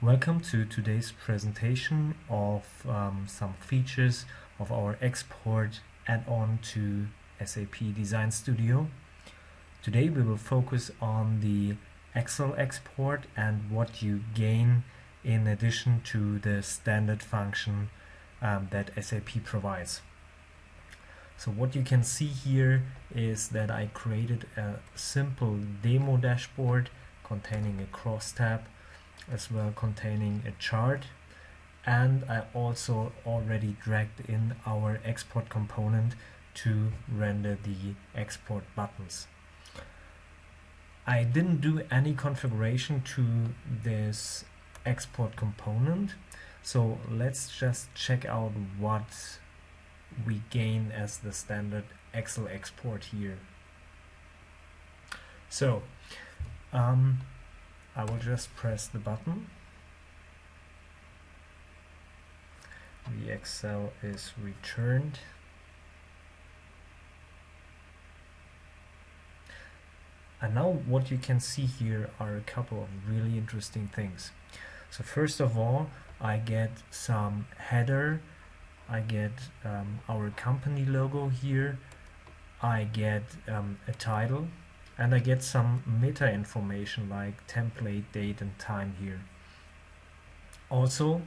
Welcome to today's presentation of some features of our export add-on to SAP Design Studio. Today we will focus on the Excel export and what you gain in addition to the standard function that SAP provides. So what you can see here is that I created a simple demo dashboard containing a crosstab as well containing a chart, and I also already dragged in our export component to render the export buttons. I didn't do any configuration to this export component, so let's just check out what we gain as the standard Excel export here. So I will just press the button. The Excel is returned. And now what you can see here are a couple of really interesting things. So first of all, I get some header, I get our company logo here, I get a title, and I get some meta information like template, date and time here. Also,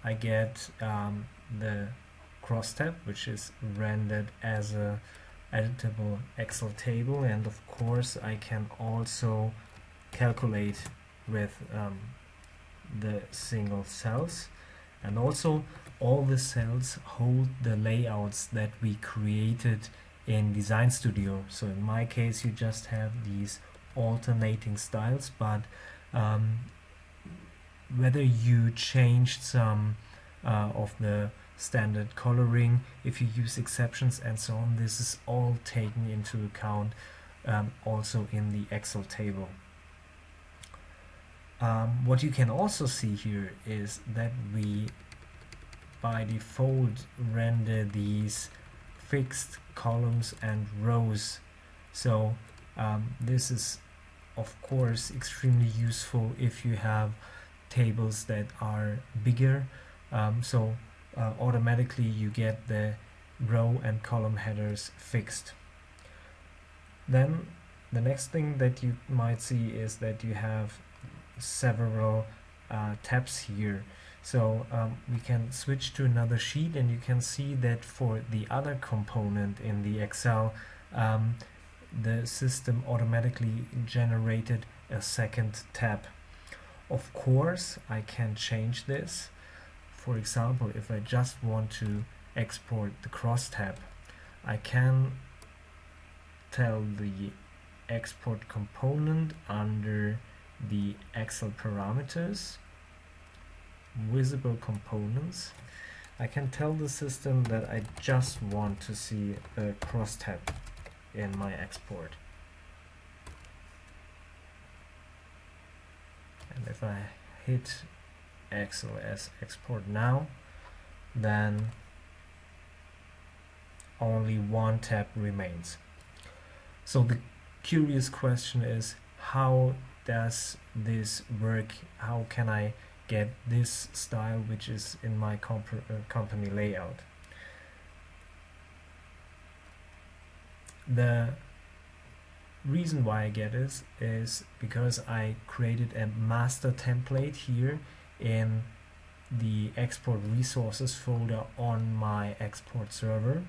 I get the crosstab, which is rendered as a editable Excel table, and of course I can also calculate with the single cells, and also all the cells hold the layouts that we created in Design Studio. So in my case you just have these alternating styles, but whether you changed some of the standard coloring, if you use exceptions and so on, this is all taken into account also in the Excel table. What you can also see here is that we by default render these fixed columns and rows. So this is of course extremely useful if you have tables that are bigger, so automatically you get the row and column headers fixed. Then the next thing that you might see is that you have several tabs here. So we can switch to another sheet, and you can see that for the other component in the Excel, the system automatically generated a second tab. Of course, I can change this. For example, if I just want to export the crosstab, I can tell the export component under the Excel parameters, visible components. I can tell the system that I just want to see a crosstab in my export. And if I hit Excel as export now, then only one tab remains. So the curious question is, how does this work? How can I get this style which is in my company layout? The reason why I get this is because I created a master template here in the export resources folder on my export server,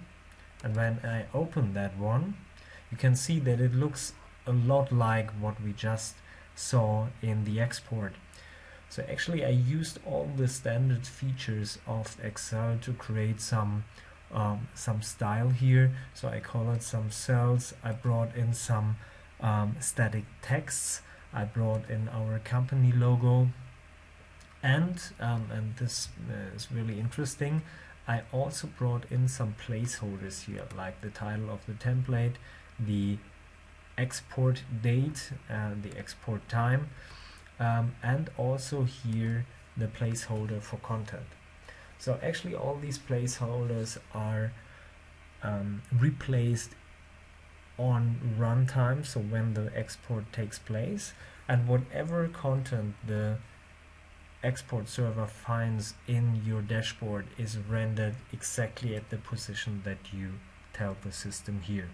and when I open that one, you can see that it looks a lot like what we just saw in the export. So actually I used all the standard features of Excel to create some style here. So I colored some cells, I brought in some static texts, I brought in our company logo, and this is really interesting, I also brought in some placeholders here, like the title of the template, the export date, the export time, and also here the placeholder for content. So actually all these placeholders are replaced on runtime, so when the export takes place, and whatever content the export server finds in your dashboard is rendered exactly at the position that you tell the system here.